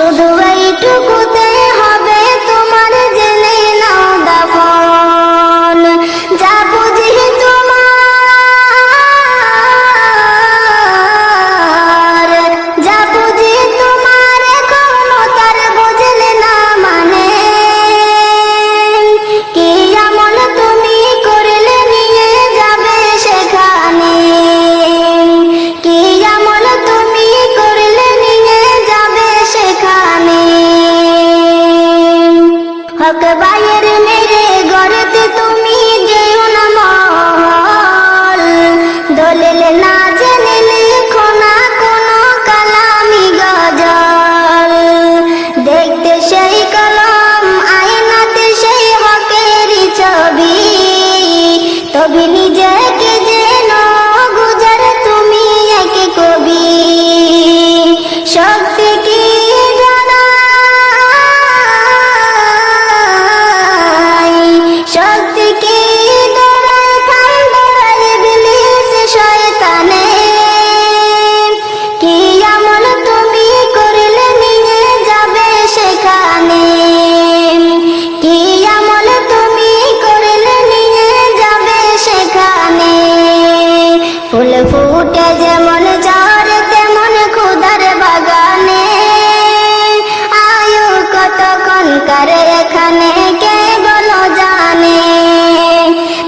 শুধু এইটুকুতে হবে তোমার জেনে নাও দাফন। যা বুঝি তোমার, যা বুঝি তোমার এখনো তার বুঝলে না মানে। কি আমল তুমি করলে নিয়ে যাবে সেখানে, কি আমল তুমি করলে নিয়ে যাবে সেখানে। হক ভাইয়ের মেরে গড়তে তুমি যেও না মহল, দলিল না জেনে লেখো না কোনো কালামি গজল। দেখতে সেই কলম আয়নাতে সেই হকেরই ছবি, তবে নিজেকে যেন গুজার তুমি এক কবি। শক্তি কি দাঁড়ায়, শক্তি কি দাঁড়ায়, থাম দাঁড়ায় ইবলিস শয়তানে। কি আমল তুমি করলে নিয়ে যাবে সেখানে, কি আমল তুমি করলে নিয়ে যাবে সেখানে। ফুল ফুটে যেমন ঝরে তেমন খুদার বাগানে, আয়ু কতক্ষণ কারে এখানে কে বলো জানে।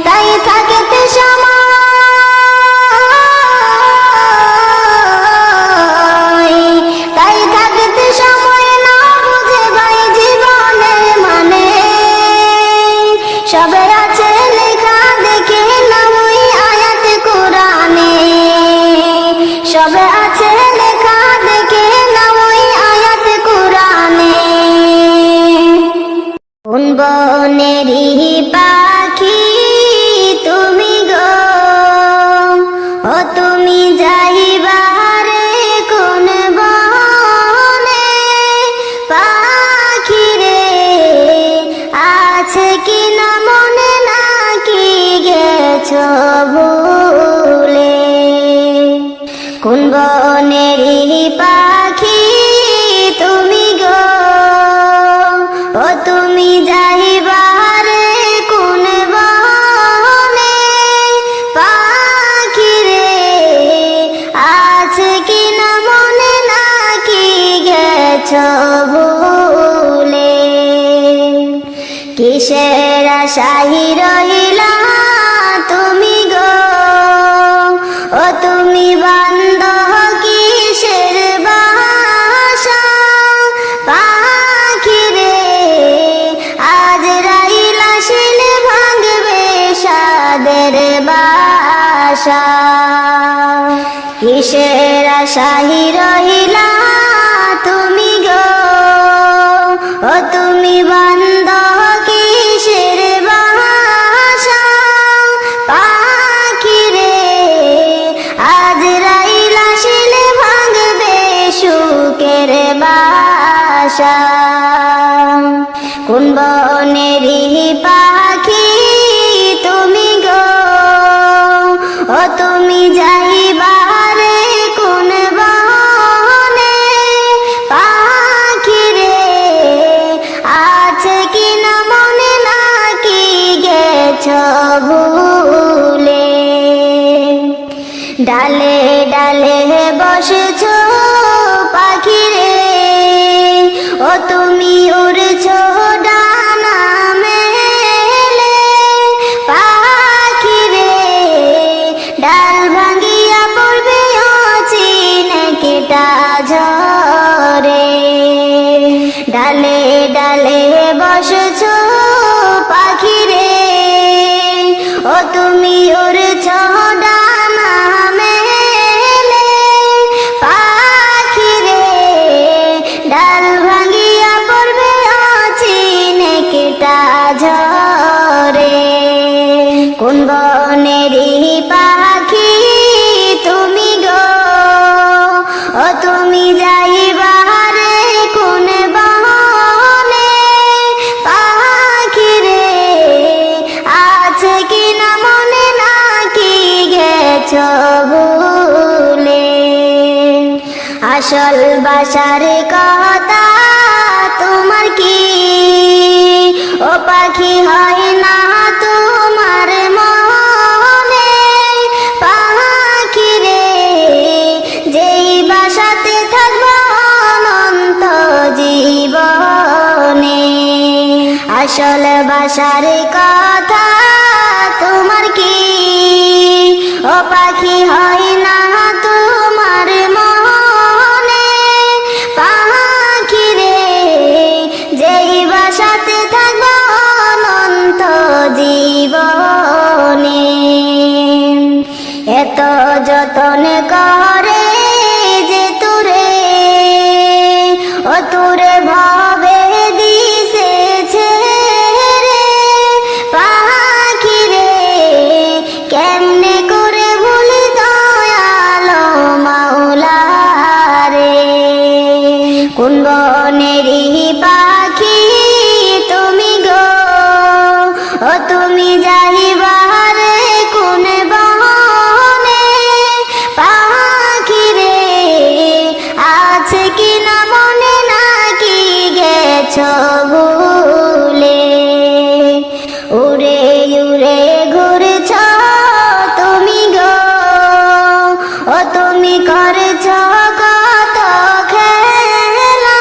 তাই থাকতে সময়, তাই থাকতে সময় না বুঝে ভাই জীবনের মানে। সবে আছে লেখা দেখে না ওই আয়াত কোরআনে, সবে আছে লেখা দেখে না ওই আয়াত কোরআনে। কোন বনেরই পাখি তুমি গো, ও তুমি যাইবারে কোন বনে। পাখি রে আছে কি না মনে, নাকি গেছো ভুলে। কোন বনেরই পাখি তুমি গো, ও তুমি যাইবারে কোন বনে। পাখি রে আছে কি না মনে, নাকি গেছো ভুলে। কিসের আশায় রহিলা তুমি গো, ও তুমি বান্দ কিসের বাসা। পাখি রে আজ রাইলা শিলে ভাঙবে সাদের বাসা। কিসের আশায় রহিলা তুমি গো, ও তুমি বান্দ কিসের বাসা। পাখি রে আজ রাইলা শিলে ভাঙবে সুখের বাসা। কোন বনেরই পাখি তুমি গো, ও তুমি যাইবারে কোন বনে। পাখি রে আছে কি না মনে, নাকি গেছো ভুলে। ডালে ডালে বসেছো পাখি রে, ও তুমি উড়ছো ডানা মেলে। পাখি রে ডাল ভাঙ্গিয়া পড়বে অচিনে কেটা ঝরে। ডালে ডালে বসেছো পাখি রে, ও তুমি উড়ছো ডানা মেলে। পাখি রে ডাল ভাঙ্গিয়া পড়বে অচিনে কেটা ঝরে। কোন বনেরই পাখি তুমি গো, ও তুমি যাইবারে কোন বনে। পাখি রে আছে কি না মনে, নাকি গে আসল বাসার কথা তোমার কি ও পাখি হয় না তোমার মনে পাখি রে যেই বাসাতে থাকবো অনন্ত জীবনে আসল বাসার কথা তোমার কি ও পাখি হয় না তোমার মনে পাখি রে যেই বাসাতে থাকবো অনন্ত জীবনে এত যতন করে যে তুরে ও তুরে ভাবে দিছে ছেড়ে পাখি রে কেমনে করে ভুলি দয়ালো মাওলা রে কোন বনেরই পাখি তুমি গো ও তুমি যাইবারে কোন বনে পাখি রে আছে কি না মনে নাকি গেছো ভুলে উড়ে উড়ে ঘুরছ তুমি গো ও তুমি করেছ কত খেলা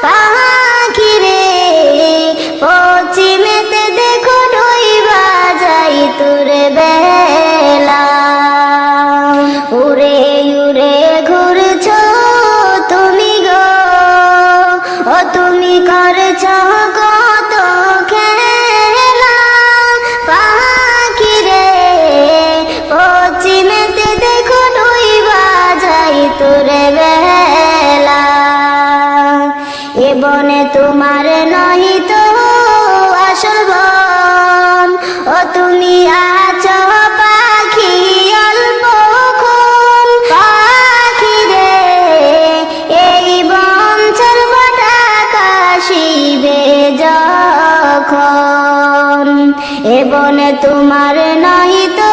পাখি রে পশ্চিমেতে দেখো ডুইবা যাই তোর বেলা উড়ে উড়ে ঘুরছ তুমি গো ও তুমি করেছ কত খেলা পাখি রে পশ্চিমেতে দেখো ডুইবা যাই তোর বেলা এ বনে তোমার নহি তো আসল বন ও তুমি আছো পাখি অল্পক্ষণ পাখি রে এই বন ছাড়বাটা কাশিবে যখন এ বনে তোমার নহি তো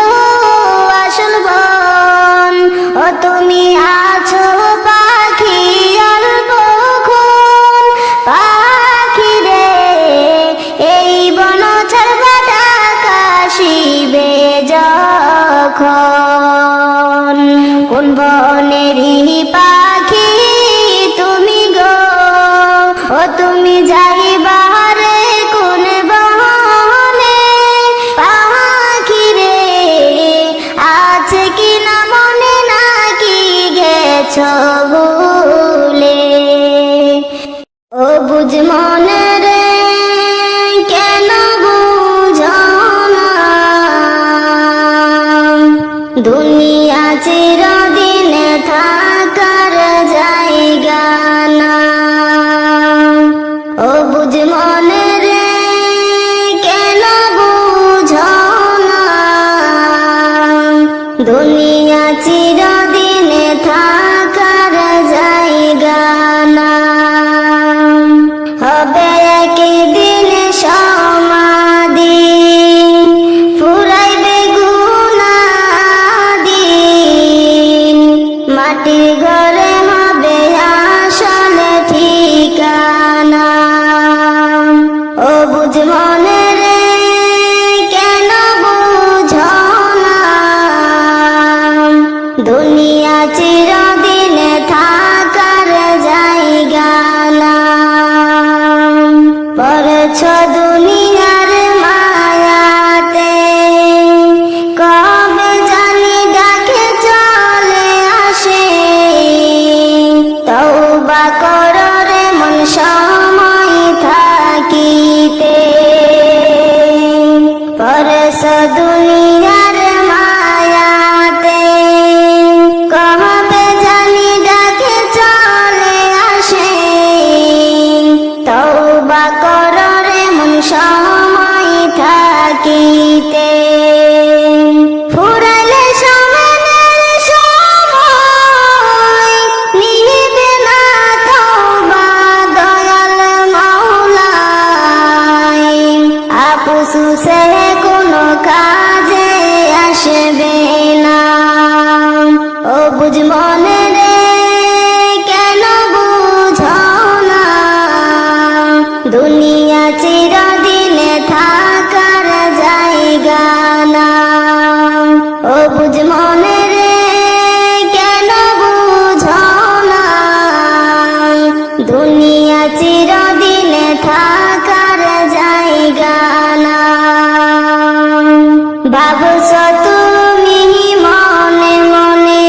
আসল বন ও তুমি আছো পাখি অল্পক্ষণ পাখি রে এই বন ছাড়বাটা কাশিবে যখন কোন বনেরই পাখি তুমি গো ও তুমি যাইবারে কোন বনে পাখি দুনিয়া চিরদিনে থাকার জায়গা না। ভাবছো তুমি মনে মনে,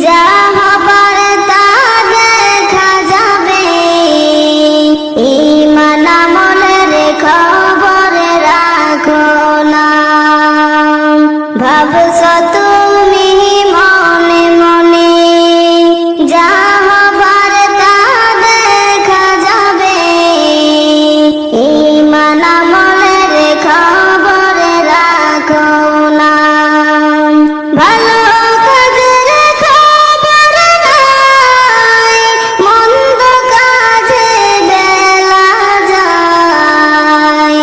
যা হবার তা দেখা যাবে। ঈমান আমলের খবর রাখো না। ভাবছো তুমি মনে মনে, যা হবার তা দেখা যাবে। ঈমান আমলের খবর রাখো না। ভালো কাজের খবর নাই, মন্দ কাজে বেলা যায়।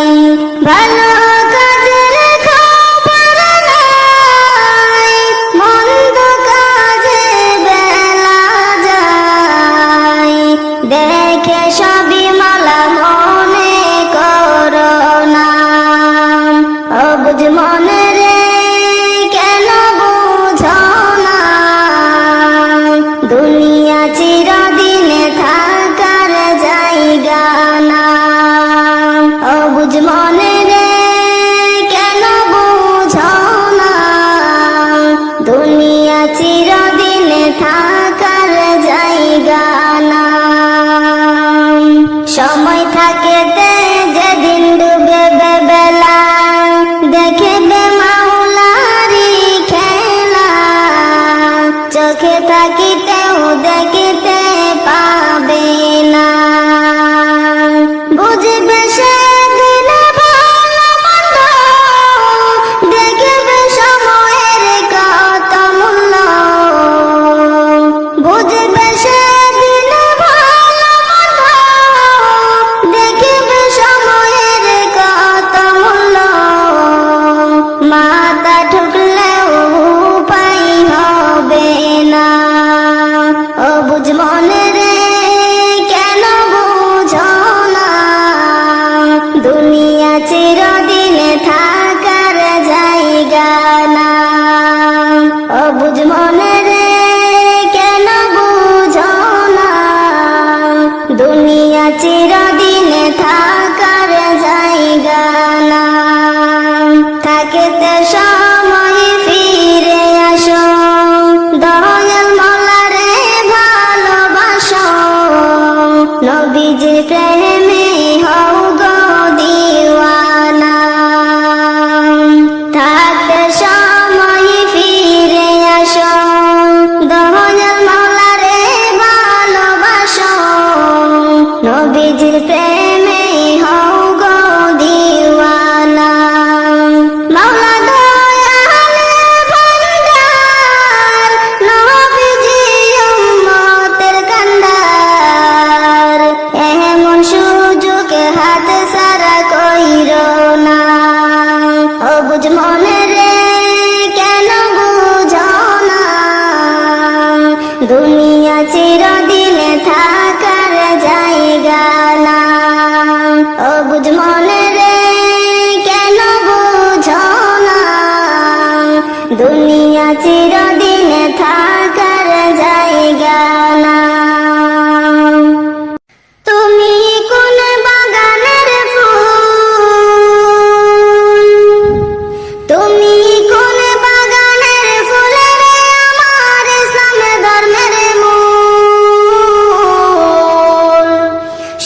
ভালো কাজের খবর নাই, মন্দ কাজে বেলা যায়। দেখে সবই মালা মনে করো না। অবুঝ মনে রে কেন বুঝো না, দুনিয়া চিরদিনে থাকার জায়গা না। অবুঝ মনে রে কেন বুঝো না, দুনিয়া চিরদিনে থাকার জায়গা না। সময় থাকেতে যেদিন ডুবে বেলা, দেখবে মাওলারি খেলা। চোখে থাকিতেও দেখিতে পাবে না, বুঝবে সেদিন ভালো মন্দ, দেখবে সময়ের কত মূল্য। বুঝবে সেদিন ভালো মন্দ, দেখবে সময়ের কত মূল্য। মাথা ঠুকলেও উপায় হবে না। অবুঝ মনে রে কেন বুঝো না, দুনিয়া চিরদিনে থাকার জায়গা না। অবুঝ মনে রে কেন বুঝো না, দুনিয়া চিরদিনে থাকার জায়গা না। থাকিতে সময় ফিরে আসো, দয়াল মাওলারে ভালোবাসো। নবীজির প্রেমে হও গো দিওয়ানা। থাকতে সময় ফিরে আসো, দয়াল মাওলারে ভালোবাসো। নবীজির প্রেমে হও গো দিওয়ানা। মাওলা দয়ালের ভান্ডার, নবীজি উম্মতের কান্ডার। এমন সুযোগ হাত সারা কইরো না। অবুঝ মনে রে কেন বুঝো না, দুনিয়া চিরদিনে থাকার জায়গা না। অবুঝ মনে রে কেন বুঝো না, দুনিয়া চিরদিনে থাকার জায়গা না। তুমি কোন বাগানের ফুল, তুমি কোন বাগানের ফুল রে আমার ইসলাম ধর্মের মূল।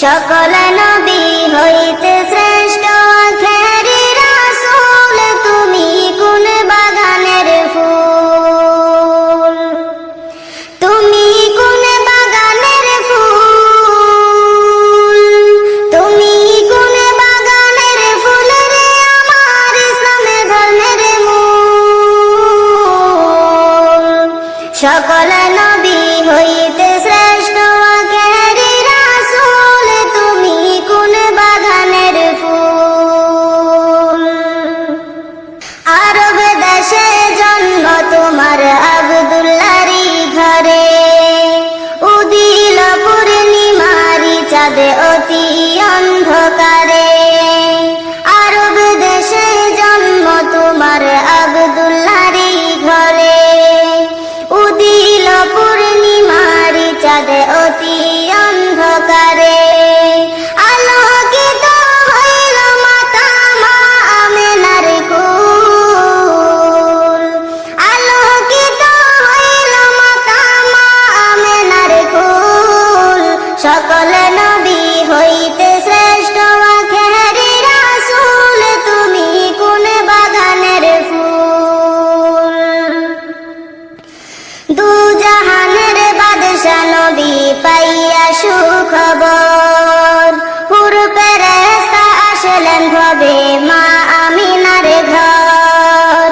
সকল নবী হইতে শ্রেষ্ঠ আখেরি রাসূল, তুমি কোন বাগানের ফুল। তুমি কোন বাগানের ফুল, তুমি কোন বাগানের ফুল রে আমার ইসলাম ধর্মের মূল। সকল নবী হইতে শ্রেষ্ঠ আখেরি রাসূল, তুমি কোন বাগানের ফুল। আরব দেশে জন্ম তোমার আব্দুল্লাহরি ঘরে, উদিল পূর্ণিমারি চাঁদে অতি অন্ধকারে। আরব দেশে জন্ম তোমার আব্দুল্লাহরি ঘরে, উদিল পূর্ণিমারি চাঁদে অতি অন্ধকারে। ধারে আলোকিত হইল মাতা মা আমেনার কুল, আলোকিত হইল মাতা মা আমেনার কুল। সকল নবী হইতে শ্রেষ্ঠ আখেরি রাসূল, তুমি কোন বাগানের ফুল। দু জাহানের বাদশা নবী পাইয়া সুখবর, হুর ফেরেশতা আসলেন ভবে মা আমিনার ঘর।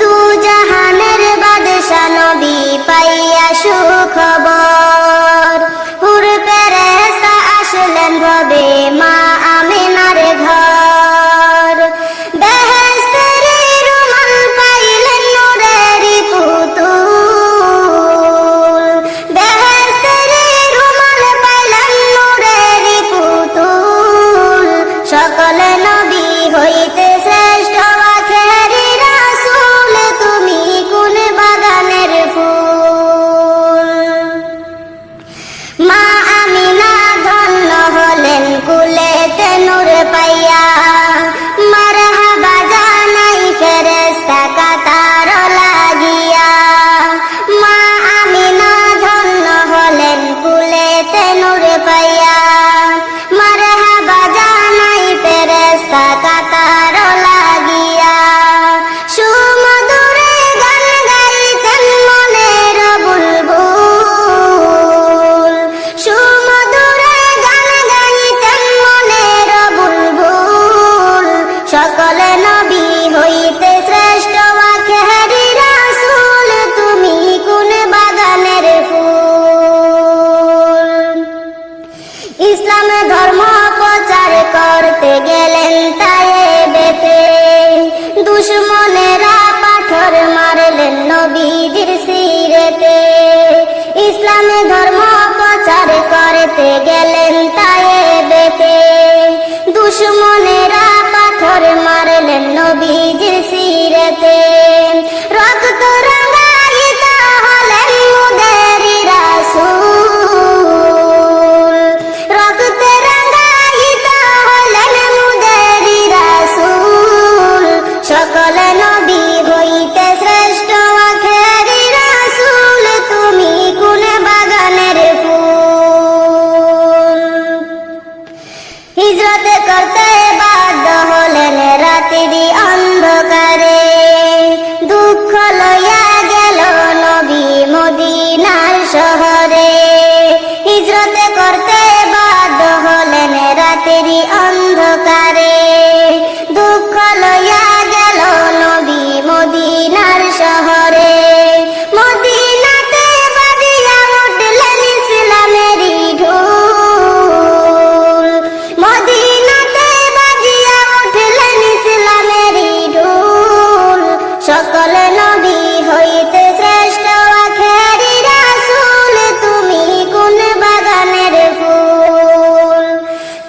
দু জাহানের বাদশা নবী পাইয়া সুখবর, হুর ফেরেশতা আসলেন ভবে মা আমিনার ঘর। বেহেশতের রুমাল পাইলেন নূরেরি পুতুল, বেহেশতের রুমাল পাইলেন নূরেরি পুতুল। সকল নবী হইতে শ্রেষ্ঠ আখেরি রাসূল, তুমি কোন বাগানের ফুল। মা আমিনা ধন্য হলেন কুলেতে নূর পাইয়া, মারহাবা জানাই ফেরেশতা কাতার লাগিয়া। মা আমিনা ধন্য হলেন কুলেতে নূর পাইয়া, মারহাবা জানাই ফেরেশতা কাতার লাগিয়া। সুমধুরে গান গাইতেন মনের বুলবুল, সুমধুরে গান গাইতেন মনের বুলবুল। সকল নবী হইতে শ্রেষ্ঠ আখেরি রাসূল, তুমি কোন বাগানের ফুল। ইসলাম ধর্ম প্রচার করতে গেলেন তায়েবেতে, দুশমনেরা পাথর মারলেন নবীজির সিরেতে। ইসলাম ধর্ম প্রচার করতে গেলেন তায়েবেতে, দুশমনেরা পাথর মারলেন নবীজির সিরেতে। রক্ত রাঙায়িত হলেন মুদেরি রাসূল, রক্ত রাঙায়িত হলেন মুদেরি রাসূল। সকল নবী হইতে শ্রেষ্ঠ আখেরি রাসূল, তুমি কোন বাগানের ফুল। হিজরত করতে বাধ্য হলেন রাতেরই অন্ধকারে, দুঃখ লইয়া গেল নবী মদিনার শহরে। হিজরত করতে বাধ্য হলেন রাতেরই অন্ধকারে, দুঃখ লইয়া গেল নবী মদিনার শহরে। মদিনাতে বাজিয়া উঠলেন ইসলামেরই ঢোল, মদিনাতে বাজিয়া উঠলেন ইসলামেরই ঢোল। সকল নবী হইতে শ্রেষ্ঠ আখেরি রাসূল, তুমি কোন বাগানের ফুল।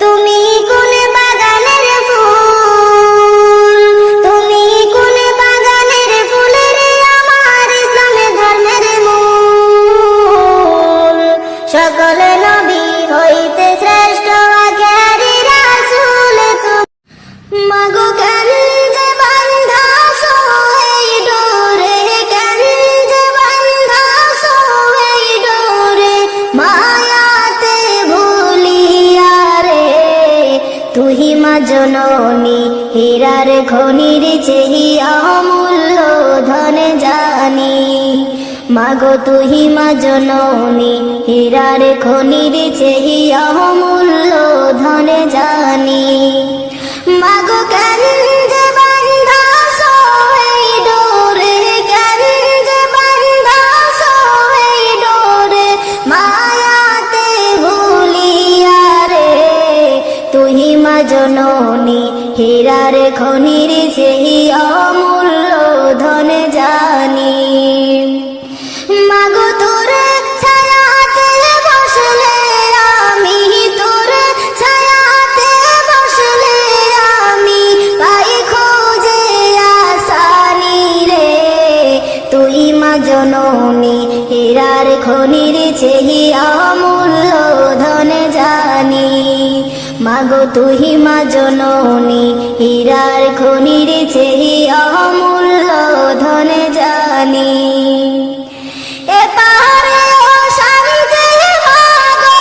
তুমি কোন বাগানের ফুল, তুমি কোন বাগানের ফুল রে আমার ইসলাম ধর্মের মূল। সকল নবী হইতে শ্রেষ্ঠ আখেরি রাসূল, মাগো কেন যে বান্ধাছো এই ডোরে, কেন যে বান্ধাছো এই ডোরে, মায়াতে ভুলিয়া রে। তুহি মা জননী হীরার খনির চেহি অমূল্য ধন জানি। মাগো তুহি মা জননী হীরার খনির চেহি অমূল্য ধন জানি। মাগো কেন যে বান্ধাছো এই ডোরে, কেন যে বান্ধাছো এই ডোরে, মায়াতে ভুলিয়া রে। তুহি মা জননী হীরার খনির চেহি অমূল্য ধন জানি। মাগো তোরে ছায়াতে বসলে আমি, তোরে ছায়াতে বসলে আমি পাই খোঁজে আসানি রে। তুই মা জননী হীরার খনির চেহি অমূল্য ধন জানি। মাগো তুহি মা জননী হীরার খনির চেয়ে অমূল্য ধনে জানি এ পাহাড়ে ও শান্তি মাগো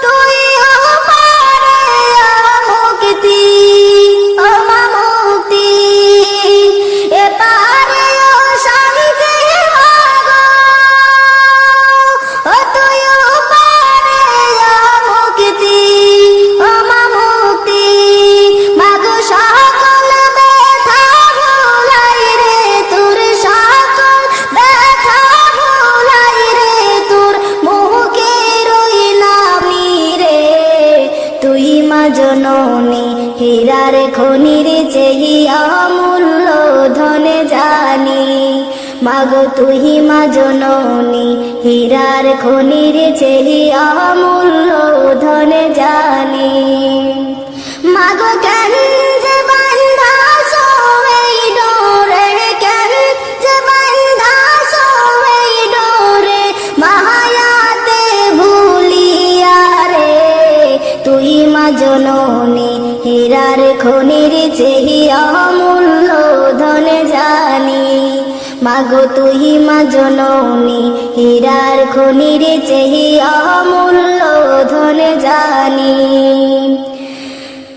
তুই ও পারে মুক্তি ও মা মুক্তি এ পাহাড়ে ও শান্তি মাগো ও তুই ও পারে মুক্তি ও মা মুক্তি মাগো সকল ব্যথা ভুলাই রে তোর সকল ব্যথা ভুলাই রে তোর মুখে রইলামি রে তুই মা জননী হীরার খনির চেয়ে অমূল্য ধনে জানি মাগো তুই মা জননী হীরার খনির চেয়ে অমূল্য ধনে জানি মাগো কেন যে বান্ধা সোই ডোরে কেন যে বান্ধা সোই ডোরে মায়াতে ভুলিয়া রে তুই মা জননী হীরার খনির চেয়ে অমূল্য ধনে জানি মাগো তুই মা জননী হীরার খনির চেয়ে অমূল্য ধনে জানি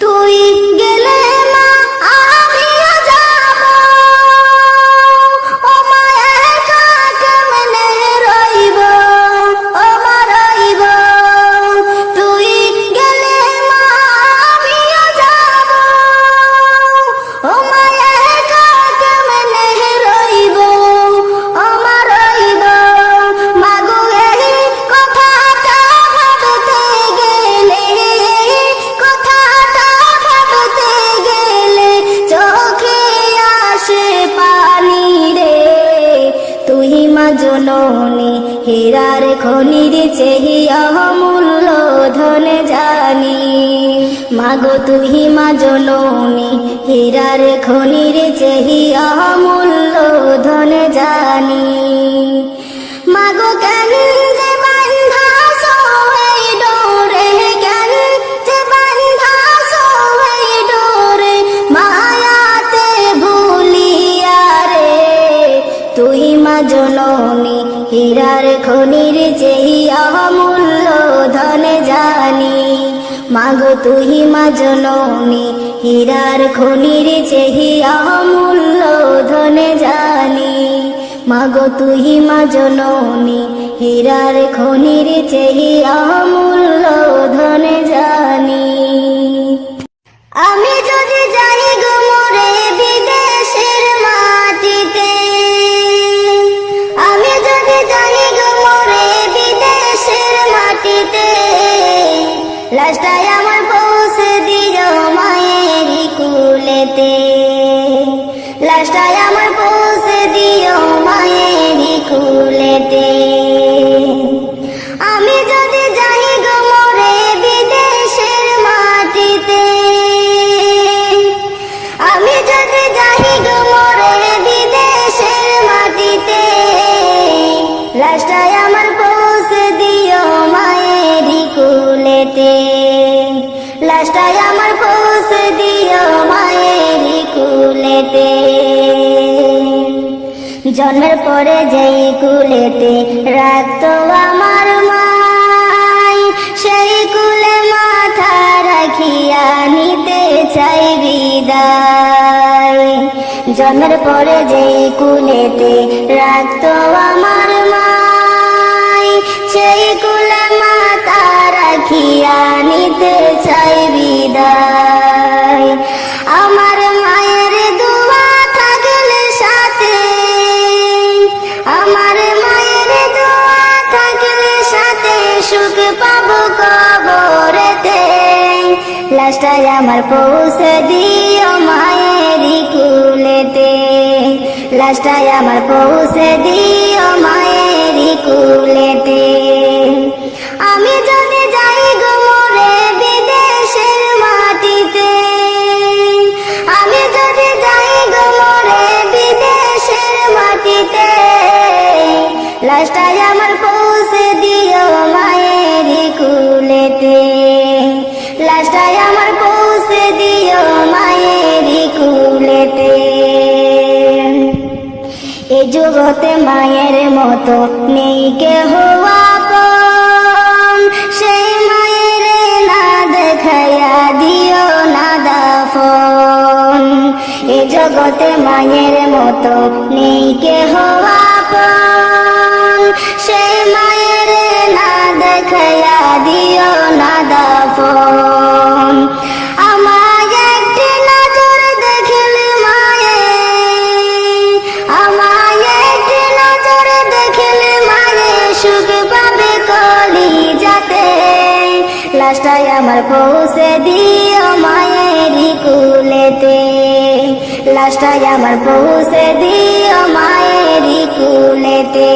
তুই গেলে মা আমিও যাব ও মা একা কেমনে রইব ও মা রইব তুই গেলে মা আমিও যাব ও মা একা কেমনে রইব ও মা রইব মাগো এই কথাটা ভাবতে গেলে কথাটা ভাবতে গেলে চোখে আসে পানি রে তুই মা জননী হীরার খনির চেয়ে অমূল্য ধনে জানি মাগো তুই মা জননী হীরার খনির চেয়ে অমূল্য ধনে জানি মাগো কেন যে বান্ধা সোই ডোরে কেন যে বান্ধা সোই ডোরে মায়াতে ভুলিয়া রে তুই মা জননী হীরার খনির চেয়ে অমূল্য ধনে জানি মাগো তুই মা জননী হীরার খনির চেয়ে অমূল্য ধনে জানি মাগো তুই মা জননী হীরার খনির চেয়ে অমূল্য ধনে জানি আমি যদি যাই গো মোরে বিদেশের মাটিতে আমি যদি যাই গো মোরে বিদেশের মাটিতে লাশটাই আমার পৌঁছে দিও মায়েরই কুলেতে লাশটাই আমার পৌঁছে দিও মায়েরই কুলেতে আমি যদি যাই গো মোরে বিদেশের মাটিতে আমি যদি যাই গো মোরে বিদেশের মাটিতে লাশটাই আমার পৌঁছে দিও মায়েরই কুলেতে লাশটাই আমার পৌঁছে দিও মায়েরই কুলেতে জন্মের পরে যেই কুলেতে রাখতো আমার মাই সেই কুলে মাথা রাখিয়া নিতে চাই বিদায় জন্মের পরে যেই কুলেতে রাখতো আমার মাই সেই কুলে মাথা রাখিয়া নিতে চাই বিদায় আমার মায়ের দোয়া থাকলে সাথে আমার মায়ের দোয়া থাকলে সাথে সুখ পাবো কবরেতে লাশটাই আমার পৌঁছে দিও মায়েরই কুলেতে লাশটাই আমার পৌঁছে দিও মায়েরই কুলেতে আমি যদি যাই গো মোরে বিদেশের মাটিতে আমি যদি যাই গো মোরে বিদেশের মাটিতে লাশটাই আমার পৌঁছে দিও মায়েরই কুলেতে জগতে মায়ের মতো নেই কেহ আপন, সেই মায়ের না দেখাইয়া দিও না দাফন। এ জগতে মায়ের মতো নেই কেহ আপন, সেই মায়ের না দেখাইয়া দিও না দাফন। আমায় একটি নজর দেখিলে মায়ে, আমায় একটি নজর দেখিলে মায়ে সুখ পাবে কলিজাতে। লাশটাই আমার পৌঁছে দিও মায়েরই কুলেতে, লাশটাই আমার পৌঁছে দিও মায়েরই কুলেতে।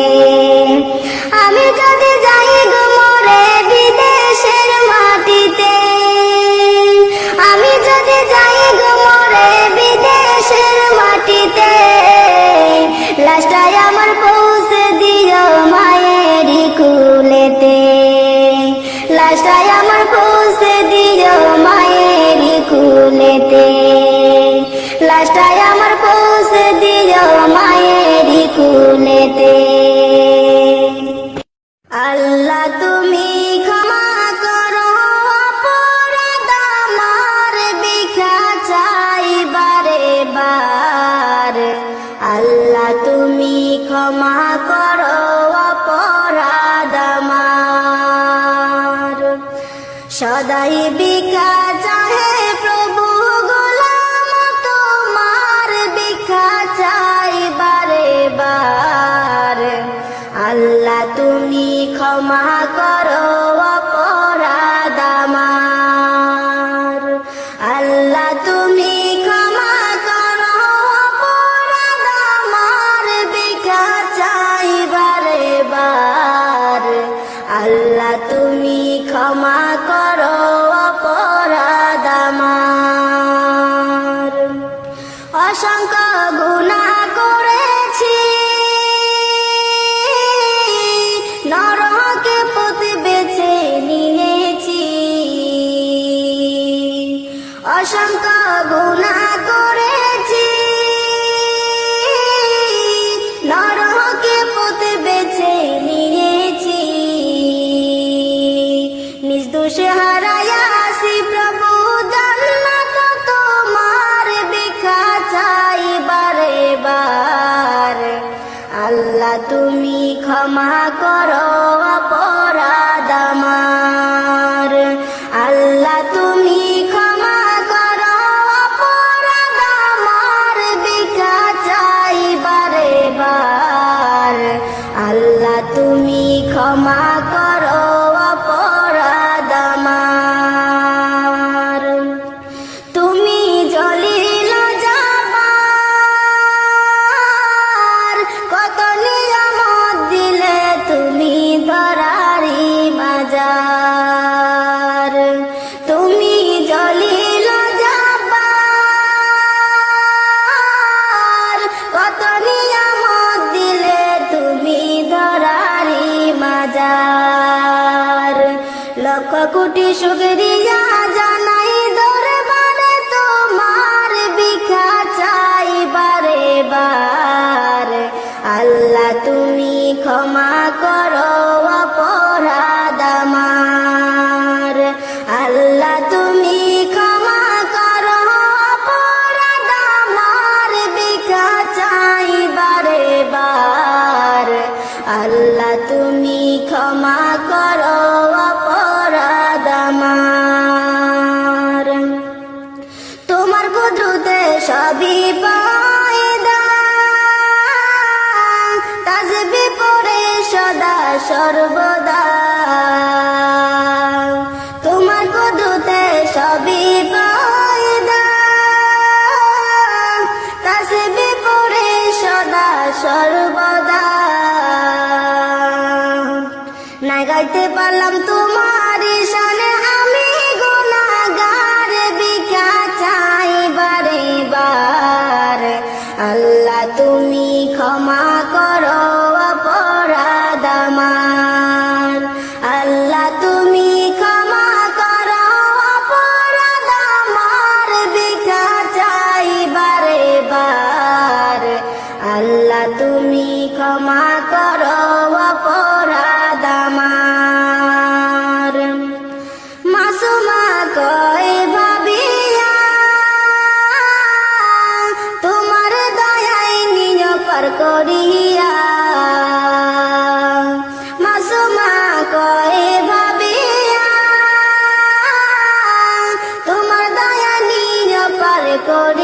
আমি যদি যাই গো মরে বিদেশের মাটিতে, আমি যদি যাই গো মরে বিদেশের মাটিতে, লাশটাই আমার পৌঁছে দিও মায়েরই কুলেতে, লাশটাই আমার পৌঁছে দিও মায়েরই কুলেতে, লাশটাই আমার পৌঁছে দিও মায়েরই কুলেতে। আল্লাহ তুমি ক্ষমা করো অপরাধ আমার, ভিক্ষা চাই বারে বার। আল্লাহ তুমি ক্ষমা করো অপরাধ আমার, সদাই ভিক্ষা চাহে প্রভু গোলাম তোমার, ভিক্ষা চাই বারে বার। আল্লাহ তুমি ক্ষমা করো অপরাধ আমার, আল্লাহ তুমি ক্ষমা করো অপরাধ আমার, ভিক্ষা চাই বারে বার। আল্লাহ তুমি ক্ষমা করো অপরাধ আমার। অসংখ্য গুনাহ করেছি, নরকে পথে বেছে নিয়েছি। অসংখ্য গুনাহ করেছি, নরকে পথে বেছে নিয়েছি। নিজ দোষে হারায়া আসি প্রভু জান্নাত তোমার, ভিক্ষা চাই বারে বার। আল্লাহ তুমি ক্ষমা করো অপরাধ আমার, আল্লাহ তুমি ক্ষমা করো অপরাধ আমার, ভিক্ষা চাই বারে বার। আল্লাহ তুমি ক্ষমা করো অপরাধ আমার। তুমি জলিল জাবার, কত নিয়ামত দিলে তুমি ধরারি মাজার। তুমি জলিল জাবার, কত নিয়ামত দিলে তুমি ধরারি মাজার। লক্ষ কোটি শুকরিয়া জানাই দরবারে তোমার, ভিক্ষা চাই বারে বার। আল্লাহ তুমি ক্ষমা করো অপরাধ আমার, আল্লাহ তুমি ক্ষমা করো অপরাধ আমার, ভিক্ষা চাই বারে বার। আল্লাহ তুমি ক্ষমা করো অপরাধ আমার। তোমার কুদরতে সবই পায়দা, তাসবিহ পড়ে সদা কয়ে ভাবিয়া তোমার দয়া নিয়ে পার করে